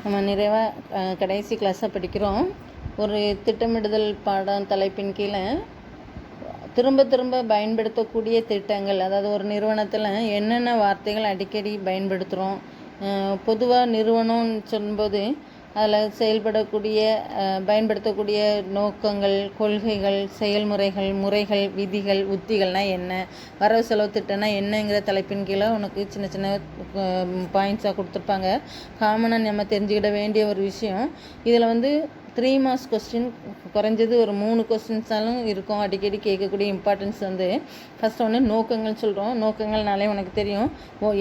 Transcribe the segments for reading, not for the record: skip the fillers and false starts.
நம்ம நிறைவாக கடைசி கிளாஸாக படிக்கிறோம். ஒரு திட்டமிடுதல் பாடம் தலைப்பின் கீழே திரும்ப திரும்ப பயன்படுத்தக்கூடிய திட்டங்கள், அதாவது ஒரு நிறுவனத்தில் என்னென்ன வார்த்தைகள் அடிக்கடி பயன்படுத்துகிறோம். பொதுவாக நிறுவனம்னு சொல்லும்போது அதில் செயல்படக்கூடிய பயன்படுத்தக்கூடிய நோக்கங்கள், கொள்கைகள், செயல்முறைகள், முறைகள், விதிகள், உத்திகள்னால் என்ன, வரவு செலவு திட்டம்னா என்னங்கிற தலைப்பின் கீழே உனக்கு சின்ன சின்ன பாயிண்ட்ஸாக கொடுத்துருப்பாங்க. காமனாக நம்ம தெரிஞ்சுக்கிட வேண்டிய ஒரு விஷயம். இதில் 3 மார்க்ஸ் கொஸ்டின் குறைஞ்சது ஒரு 3 கொஸ்டின்ஸாலும் இருக்கும். அடிக்கடி கேட்கக்கூடிய இம்பார்ட்டன்ஸ் ஃபஸ்ட் ஒன்று நோக்கங்கள் சொல்கிறோம். நோக்கங்கள்னாலே உனக்கு தெரியும்,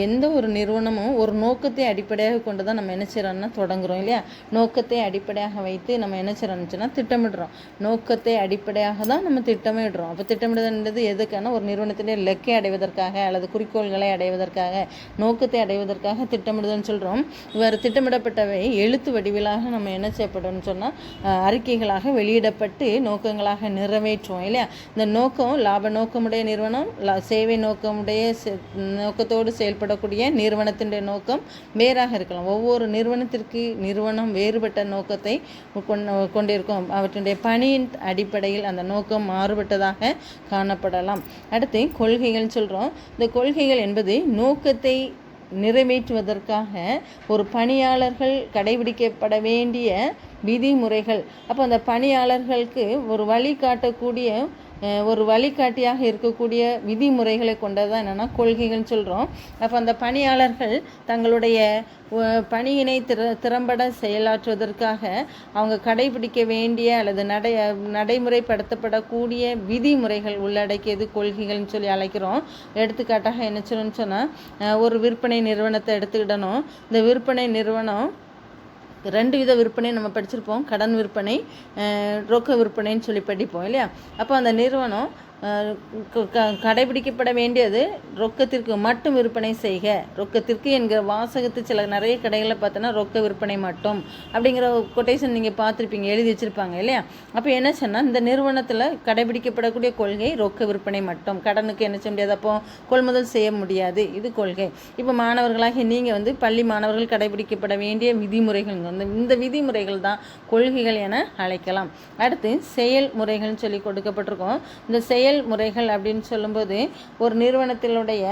எந்த ஒரு நிறுவனமும் ஒரு நோக்கத்தை அடிப்படையாக கொண்டு தான் நம்ம என்ன செய்கிறோம்னா தொடங்குகிறோம் இல்லையா. நோக்கத்தை அடிப்படையாக வைத்து நம்ம என்ன செய்கிறோம்னுச்சுன்னா திட்டமிடுறோம். நோக்கத்தை அடிப்படையாக தான் நம்ம திட்டமிடுறோம். அப்போ திட்டமிடுதல்ன்றது எதுக்கான, ஒரு நிறுவனத்திலே இலக்கை அடைவதற்காக அல்லது குறிக்கோள்களை அடைவதற்காக, நோக்கத்தை அடைவதற்காக திட்டமிடுதல்னு சொல்கிறோம். இவ்வாறு திட்டமிடப்பட்டவை எழுத்து வடிவிலாக நம்ம என்ன செய்யப்படும்னு சொன்னால் அறிக்கைகளாக வெளியிடப்பட்டு நோக்கங்களாக நிறைவேற்றுவோம் இல்லையா. இந்த நோக்கம் லாப நோக்கமுடைய நிறுவனம், சேவை நோக்கத்தோடு செயல்படக்கூடிய நிறுவனத்தினுடைய நோக்கம் வேறாக இருக்கலாம். ஒவ்வொரு நிறுவனம் வேறுபட்ட நோக்கத்தை கொண்டிருக்கும். அவற்றினுடைய பணியின் அடிப்படையில் அந்த நோக்கம் மாறுபட்டதாக காணப்படலாம். அடுத்து கொள்கைகள் சொல்கிறோம். இந்த கொள்கைகள் என்பது நோக்கத்தை நிறைவேற்றுவதற்காக ஒரு பணியாளர்கள் கடைபிடிக்கப்பட வேண்டிய விதிமுறைகள். அப்போ அந்த பணியாளர்களுக்கு ஒரு வழிகாட்டக்கூடிய ஒரு வழிகாட்டியாக இருக்கக்கூடிய விதிமுறைகளை கொண்டதான் என்னென்னா கொள்கைகள்னு சொல்கிறோம். அப்போ அந்த பணியாளர்கள் தங்களுடைய பணியினை திறம்பட செயலாற்றுவதற்காக அவங்க கடைபிடிக்க வேண்டிய அல்லது நடைமுறைப்படுத்தப்படக்கூடிய விதிமுறைகள் உள்ளடக்கியது கொள்கைகள்னு சொல்லி அழைக்கிறோம். எடுத்துக்காட்டாக என்ன சொல்லணும்னு சொன்னால், ஒரு விற்பனை நிறுவனத்தை எடுத்துக்கிடணும். இந்த விற்பனை நிறுவனம் 2 வித விற்பனை நம்ம படிச்சிருப்போம். கடன் விற்பனை, ரொக்க விற்பனைன்னு சொல்லி படிப்போம் இல்லையா. அப்போ அந்த நிறுவனம் கடைபிடிக்கப்பட வேண்டியது ரொக்கத்திற்கு மட்டும் விற்பனை செய்க, ரொக்கத்திற்கு என்கிற வாசகத்து நிறைய கடைகளில் பார்த்தோன்னா ரொக்க விற்பனை மட்டும் அப்படிங்கிற கொட்டேஷன் நீங்கள் பார்த்துருப்பீங்க, எழுதி வச்சுருப்பாங்க இல்லையா. அப்போ என்ன சொன்னால், இந்த நிறுவனத்தில் கடைபிடிக்கப்படக்கூடிய கொள்கை ரொக்க விற்பனை மட்டும், கடனுக்கு என்ன செய்ய முடியாது, அப்போ கொள்முதல் செய்ய முடியாது, இது கொள்கை. இப்போ மாணவர்களாக நீங்கள் பள்ளி மாணவர்கள் கடைபிடிக்கப்பட வேண்டிய விதிமுறைகள், இந்த விதிமுறைகள் தான் கொள்கைகள் என அழைக்கலாம். அடுத்து செயல்முறைகள்னு சொல்லி கொடுக்கப்பட்டிருக்கோம். இந்த செயல்முறைகள் அப்படின்னு சொல்லும்போது ஒரு நிறுவனத்தினுடைய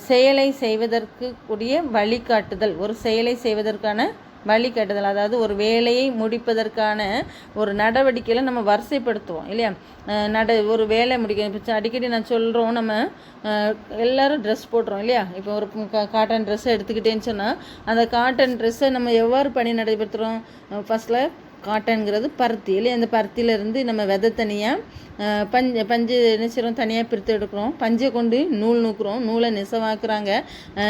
செயலை செய்வதற்கு கூடிய வழிகாட்டுதல், ஒரு செயலை செய்வதற்கான வழிகாட்டுதல், அதாவது ஒரு வேலையை முடிப்பதற்கான ஒரு நடவடிக்கையில் நம்ம வரிசைப்படுத்துவோம் இல்லையா. ஒரு வேலை முடிக்கணும். இப்போ அடிக்கடி நான் சொல்கிறோம், நம்ம எல்லோரும் ட்ரெஸ் போடுறோம் இல்லையா. இப்போ ஒரு காட்டன் ட்ரெஸ்ஸை எடுத்துக்கிட்டேன்னு சொன்னால், அந்த காட்டன் ட்ரெஸ்ஸை நம்ம எவ்வாறு பணி நடைபெறுத்துகிறோம். ஃபஸ்ட்டில் காட்டன்கிறது பருத்தி இல்லையா. அந்த பருத்தியிலேருந்து நம்ம விதை தனியாக பஞ்சு நெசவும் தனியாக பிரித்து எடுக்கிறோம். பஞ்சை கொண்டு நூல் நூக்குறோம், நூலை நெசவாக்குறாங்க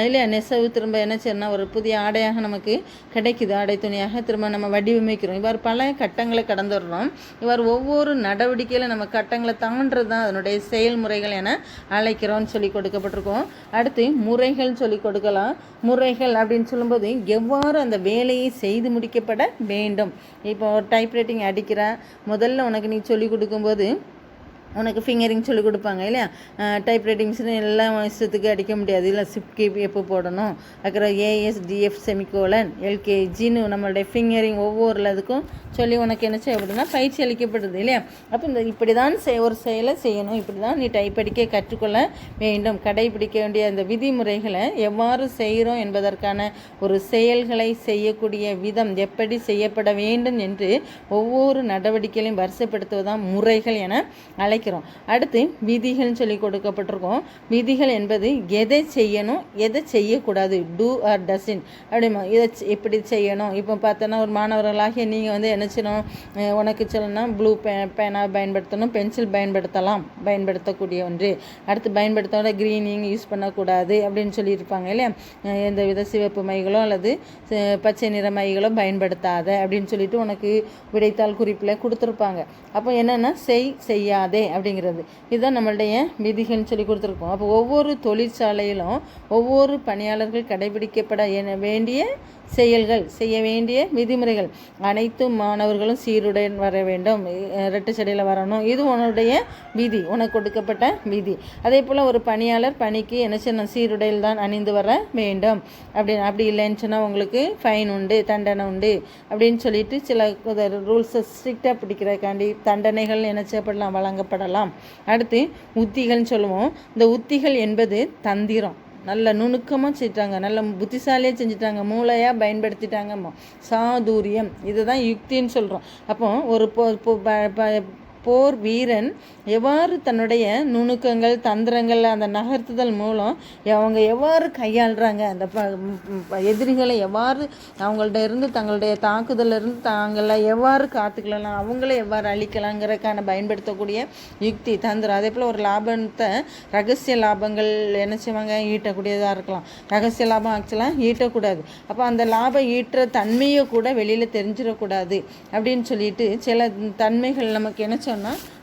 இல்லையா. நெசவு திரும்ப என்ன செய்யணும்னா ஒரு புதிய ஆடையாக நமக்கு கிடைக்குது, ஆடை துணியாக திரும்ப நம்ம வடிவமைக்கிறோம். இவ்வாறு பல கட்டங்களை கடந்து வர்றோம். இவ்வாறு ஒவ்வொரு நடவடிக்கையில் நம்ம கட்டங்களை தாண்டது தான் அதனுடைய செயல்முறைகள் என அழைக்கிறோம்னு சொல்லி கொடுக்கப்பட்டிருக்கோம். அடுத்து முறைகள் சொல்லி கொடுக்கலாம். முறைகள் அப்படின்னு சொல்லும்போது எவ்வாறு அந்த வேலையை செய்து முடிக்கப்பட வேண்டும். இப்போ ஒரு டைப்ரைட்டிங் அடிக்கிறேன், முதல்ல உனக்கு நீ சொல்லி கொடுக்கும்போது உனக்கு ஃபிங்கரிங் சொல்லி கொடுப்பாங்க இல்லையா. டைப்ரைட்டிங் மிஷின் எல்லாம் இஷ்டத்துக்கு அடிக்க முடியாது இல்லை. சிப்கி எப்போ போடணும், அப்புறம் ASDF செமிகோலன் LKGன்னு நம்மளுடைய ஃபிங்கரிங் ஒவ்வொரு இதுக்கும் சொல்லி உனக்கு என்ன செய்ய அப்படின்னா பயிற்சி அளிக்கப்படுது இல்லையா. அப்போ இப்படி தான் ஒரு செயலை செய்யணும், இப்படி தான் நீ டைப் அடிக்க கற்றுக்கொள்ள வேண்டும். கடைபிடிக்க வேண்டிய அந்த விதிமுறைகளை எவ்வாறு செய்கிறோம் என்பதற்கான ஒரு செயல்களை செய்யக்கூடிய விதம் எப்படி செய்யப்பட வேண்டும் என்று ஒவ்வொரு நடவடிக்கைகளையும் வரிசைப்படுத்துவதுதான் முறைகள் என அழைக்கிறோம். அடுத்து விதிகள்னு சொல்லி கொடுக்கப்பட்டிருக்கோம். விதிகள் என்பது எதை செய்யணும், எதை செய்யக்கூடாது, டூ ஆர் டசன் அப்படிமா, இதை எப்படி செய்யணும். இப்போ பார்த்தோன்னா ஒரு மாணவர்களாக நீங்கள் என்ன செய்யணும், உனக்கு சொல்லணும்னா ப்ளூ பேனா பயன்படுத்தணும், பென்சில் பயன்படுத்தக்கூடிய ஒன்று. அடுத்து பயன்படுத்தோட க்ரீனிங் யூஸ் பண்ணக்கூடாது அப்படின்னு சொல்லியிருப்பாங்க இல்லையா. எந்த வித சிவப்பு மைகளோ அல்லது பச்சை நிற மைகளோ பயன்படுத்தாத அப்படின்னு சொல்லிட்டு உனக்கு விடைத்தாள் குறிப்பில் கொடுத்துருப்பாங்க. அப்போ என்னென்னா செய்யாதே அப்படிங்கிறது. இதுதான் நம்மளுடைய விதிகள்னு சொல்லி கொடுத்துருக்கோம். அப்போ ஒவ்வொரு தொழிற்சாலையிலும் ஒவ்வொரு பணியாளர்கள் கடைபிடிக்கப்பட வேண்டிய செயல்கள், செய்ய வேண்டிய விதிமுறைகள், அனைத்து மாணவர்களும் சீருடன் வர வேண்டும், ரெட்டு சடையில் வரணும், இது உன்னுடைய விதி, உனக்கு கொடுக்கப்பட்ட விதி. அதே போல் ஒரு பணியாளர் பணிக்கு என்ன செய்யணும், சீருடையில் தான் அணிந்து வர வேண்டும். அப்படி இல்லைன்னு சொன்னால் உங்களுக்கு ஃபைன் உண்டு, தண்டனை உண்டு அப்படின்னு சொல்லிட்டு சில ரூல்ஸை ஸ்ட்ரிக்டாக பிடிக்கிறதுக்காண்டி தண்டனைகள் என்ன செய்யப்படலாம், வழங்கப்படலாம். அடுத்து உத்திகள்னு சொல்லுவோம். இந்த உத்திகள் என்பது தந்திரம், நல்ல நுணுக்கமாக செஞ்சிட்டாங்க, நல்ல புத்திசாலியாக செஞ்சுட்டாங்க, மூளையாக பயன்படுத்திட்டாங்க, சாதுரியம், இதுதான் யுக்தின்னு சொல்கிறோம். அப்போ ஒரு போர் வீரன் எவ்வாறு தன்னுடைய நுணுக்கங்கள் தந்திரங்கள் அந்த நகர்த்துதல் மூலம் அவங்க எவ்வாறு கையாளுறாங்க, அந்த எதிரிகளை எவ்வாறு அவங்கள்ட்ட இருந்து தங்களுடைய தாக்குதலிருந்து தாங்களை எவ்வாறு காத்துக்கலாம், அவங்கள எவ்வாறு அழிக்கலாங்கிறதுக்கான பயன்படுத்தக்கூடிய யுக்தி தந்திரம். அதே போல் ஒரு லாபத்தை ரகசிய லாபங்கள் என்ன செய்வாங்க, ஈட்டக்கூடியதாக இருக்கலாம். ரகசிய லாபம் ஆக்சுவலாக ஈட்டக்கூடாது. அப்போ அந்த லாபம் ஈட்டுற தன்மையை கூட வெளியில் தெரிஞ்சிடக்கூடாது அப்படின்னு சொல்லிட்டு சில தன்மைகள் நமக்கு என்ன சொன்னால்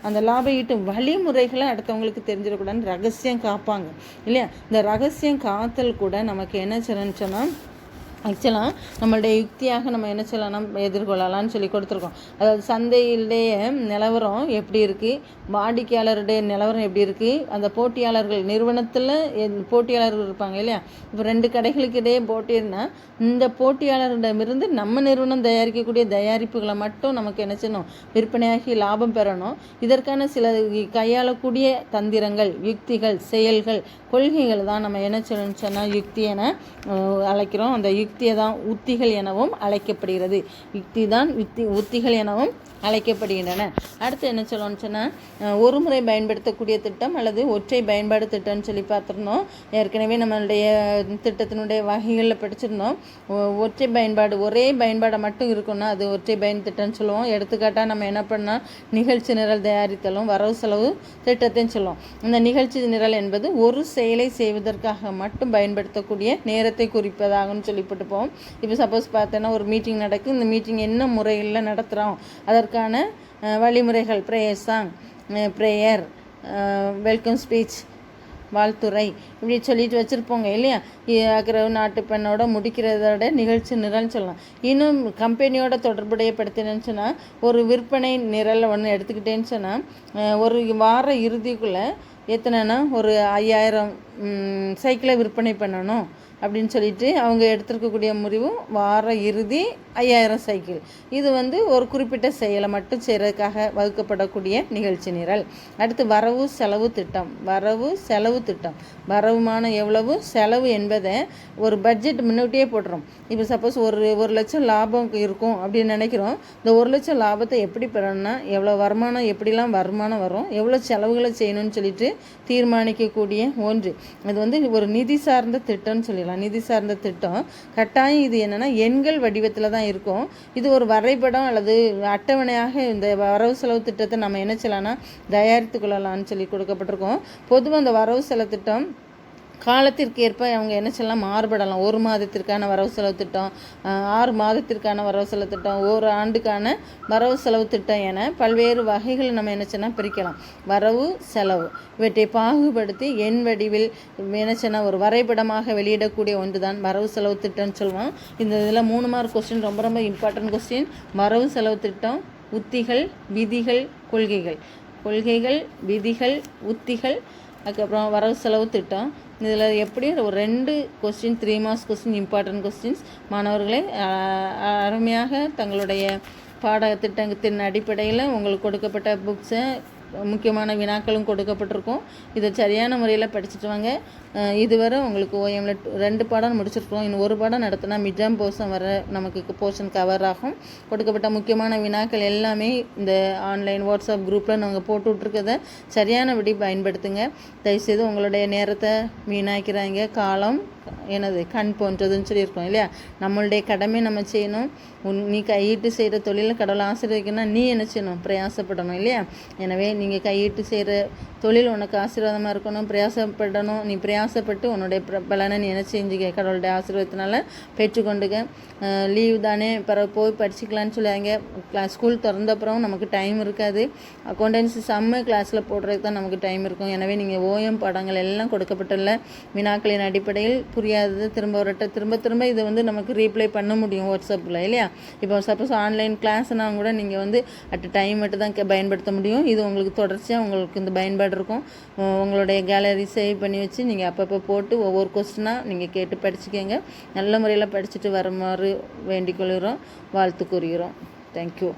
அந்த லாபம் ஈட்டும் வழிமுறைகளை அடுத்தவங்களுக்கு தெரிஞ்சிடக்கூடாதுன்னு ரகசியம் காப்பாங்க இல்லையா. இந்த ரகசியம் காத்தல் கூட நமக்கு என்ன செய்யணும்னு சொன்னால் ஆக்சுவலாக நம்மளுடைய யுக்தியாக நம்ம என்ன சொல்லலாம், எதிர்கொள்ளலாம்னு சொல்லி கொடுத்துருக்கோம். அதாவது சந்தையிலேயே நிலவரம் எப்படி இருக்குது, வாடிக்கையாளருடைய நிலவரம் எப்படி இருக்குது, அந்த போட்டியாளர்கள் நிறுவனத்தில் போட்டியாளர்கள் இருப்பாங்க இல்லையா. இப்போ 2 கடைகளுக்கு இடையே போட்டினா இந்த போட்டியாளரிடமிருந்து நம்ம நிறுவனம் தயாரிக்கக்கூடிய தயாரிப்புகளை மட்டும் நமக்கு என்ன செய்யணும், விற்பனையாகி லாபம் பெறணும். இதற்கான சில கையாளக்கூடிய தந்திரங்கள், யுக்திகள், செயல்கள், கொள்கைகள் தான் நம்ம என்ன சொல்லணும்னு சொன்னால் யுக்தி என அழைக்கிறோம். அந்த யுக்தியை தான் உத்திகள் எனவும் அழைக்கப்படுகிறது. யுக்தி தான் உத்திகள் எனவும் அழைக்கப்படுகின்றன. அடுத்து என்ன சொல்லணும்னு சொன்னால் ஒரு முறை பயன்படுத்தக்கூடிய திட்டம் அல்லது ஒற்றை பயன்பாடு திட்டம்னு சொல்லி பார்த்துருந்தோம். ஏற்கனவே நம்மளுடைய திட்டத்தினுடைய வகைகளில் படிச்சிருந்தோம். ஒற்றை பயன்பாடு, ஒரே பயன்பாடை மட்டும் இருக்குன்னா அது ஒற்றை பயன் திட்டம்னு சொல்லுவோம். எடுத்துக்காட்டாக நம்ம என்ன பண்ணால் நிகழ்ச்சி நிரல் தயாரித்தலும் வரவு செலவு திட்டத்தையும் சொல்லுவோம். இந்த நிகழ்ச்சி நிரல் என்பது ஒரு செயலை செய்வதற்காக மட்டும் பயன்படுத்தக்கூடிய நேரத்தை குறிப்பதாகன்னு சொல்லி போட்டுப்போம். இப்போ சப்போஸ் பார்த்தோன்னா ஒரு மீட்டிங் நடக்குது, இந்த மீட்டிங் என்ன முறையில் நடத்துகிறோம் அதற்கான வழிமுறைகள், prayer song, prayer, welcome speech, வாழ்த்துறை, இப்படி சொல்லிட்டு வச்சுருப்போங்க இல்லையா. அக்ரவ் நாட்டு பெண்ணோட முடிக்கிறதோட நிகழ்ச்சி நிரல்னு சொல்லலாம். இன்னும் கம்பெனியோட தொடர்புடைய படுத்தினேன்னு சொன்னால் ஒரு விற்பனை நிரல் ஒன்று எடுத்துக்கிட்டேன்னு சொன்னால் ஒரு வார இறுதிக்குள்ளே எத்தனைனா ஒரு 5000 சைக்கிளை விற்பனை பண்ணணும் அப்படின்னு சொல்லிட்டு அவங்க எடுத்துருக்கக்கூடிய முடிவும் வார இறுதி 5000 சைக்கிள். இது ஒரு குறிப்பிட்ட செயலை மட்டும் செய்கிறதுக்காக வகுக்கப்படக்கூடிய நிகழ்ச்சி நிரல். அடுத்து வரவு செலவு திட்டம். வரவு செலவு திட்டம், வரவுமான எவ்வளவு, செலவு என்பதை ஒரு பட்ஜெட் முன்னோட்டியே போடுறோம். இப்போ சப்போஸ் ஒரு லட்சம் லாபம் இருக்கும் அப்படின்னு நினைக்கிறோம். இந்த 1 லட்சம் லாபத்தை எப்படி பெறணும்னா எவ்வளோ வருமானம், எப்படிலாம் வருமானம் வரும், எவ்வளோ செலவுகளை செய்யணும்னு சொல்லிட்டு தீர்மானிக்கக்கூடிய ஒன்று. அது ஒரு நிதி சார்ந்த திட்டம்னு சொல்லலாம். நிதி சார்ந்த திட்டம் கட்டாயம் இது என்னன்னா எண்கள் வடிவத்தில் தான் இருக்கும். இது ஒரு வரைபடம் அல்லது அட்டவணையாக இந்த வரவு செலவு திட்டத்தை நம்ம என்ன செய்யலாம்னா தயாரித்து கொள்ளலாம்னு சொல்லி கொடுக்கப்பட்டிருக்கோம். பொதுவாக அந்த வரவு செலவு திட்டம் காலத்திற்கு ஏற்ப அவங்க என்ன சொல்லலாம், மாறுபடலாம். 1 மாதத்திற்கான வரவு செலவு திட்டம், 6 மாதத்திற்கான வரவு செலவு திட்டம், 1 ஆண்டுக்கான வரவு செலவு திட்டம் என பல்வேறு வகைகள் நம்ம என்ன சொன்னால் பிரிக்கலாம். வரவு செலவு இவற்றை பாகுபடுத்தி எண் வடிவில் என்ன சொன்னால் ஒரு வரைபடமாக வெளியிடக்கூடிய ஒன்று தான் வரவு செலவு திட்டம்னு சொல்லுவோம். இந்த இதில் 3 மார்க் கொஸ்டின் ரொம்ப ரொம்ப இம்பார்ட்டன்ட் கொஸ்டின். வரவு செலவு திட்டம், உத்திகள், விதிகள், கொள்கைகள். கொள்கைகள், விதிகள், உத்திகள், அதுக்கப்புறம் வரவு செலவு திட்டம். இதில் எப்படியும் ஒரு 2 question 3 marks question important questions. மாணவர்களே அருமையாக தங்களுடைய பாடத்திட்டத்தின் அடிப்படையில் உங்களுக்கு கொடுக்கப்பட்ட புக்ஸை முக்கியமான வினாக்களும் கொடுக்கப்பட்டிருக்கும். இதை சரியான முறையில் படிச்சுட்டு வாங்க. இதுவரை உங்களுக்கு ஓஎம்ல 2 பாடம் முடிச்சிருக்கோம். இன்னும் 1 பாடம் நடத்தினா மிட்டம் போர்ஷன் வர நமக்கு போர்ஷன் கவர் ஆகும். கொடுக்கப்பட்ட முக்கியமான வினாக்கள் எல்லாமே இந்த ஆன்லைன் வாட்ஸ்அப் குரூப்பில் நாங்கள் போட்டு விட்ருக்கதை சரியானபடி பயன்படுத்துங்க. தயவுசெய்து உங்களுடைய நேரத்தை வீணாக்கிறாங்க. காலம் கண் போன்றதுன்னு சொல்லியிருக்கோம் இல்லையா. நம்மளுடைய கடமை நம்ம செய்யணும். நீ கையிட்டு செய்கிற தொழிலில் கடவுள் ஆசீர்வதிக்கணும்னா நீ என்ன செய்யணும், பிரயாசப்படணும் இல்லையா. எனவே நீங்கள் கையிட்டு செய்கிற தொழில் உனக்கு ஆசீர்வாதமாக இருக்கணும், பிரயாசப்படணும். நீ பிரயாசப்பட்டு உன்னுடைய பலனை நீ என்ன செஞ்சுக்க, கடவுளுடைய ஆசீர்வாதத்தினால பெற்றுக்கொண்டுக்க. லீவ் தானே போய் படிச்சுக்கலான்னு சொல்லுவாங்க. ஸ்கூல் திறந்தப்புறம் நமக்கு டைம் இருக்காது. அக்கௌண்டன்சி செம்ம கிளாஸில் போடுறதுக்கு தான் நமக்கு டைம் இருக்கும். எனவே நீங்கள் ஓஎம் பாடங்கள் எல்லாம் கொடுக்கப்பட்டுள்ள வினாக்களின் அடிப்படையில் புரியாதது திரும்ப இதை நமக்கு ரீப்ளை பண்ண முடியும் வாட்ஸ்அப்பில் இல்லையா. இப்போ சப்போஸ் ஆன்லைன் கிளாஸ்னால் கூட நீங்கள் அட் டைம் மட்டும் தான் பயன்படுத்த முடியும். இது உங்களுக்கு தொடர்ச்சியாக உங்களுக்கு இந்த பயன்பாடு இருக்கும். உங்களுடைய கேலரி சேவ் பண்ணி வச்சு நீங்கள் அப்பப்போ போட்டு ஒவ்வொரு கொஸ்டினாக நீங்கள் கேட்டு படிச்சுக்கோங்க. நல்ல முறையில் படிச்சுட்டு வருமாறு வேண்டிக் கொள்கிறோம், வாழ்த்து கூறுகிறோம். தேங்க்யூ.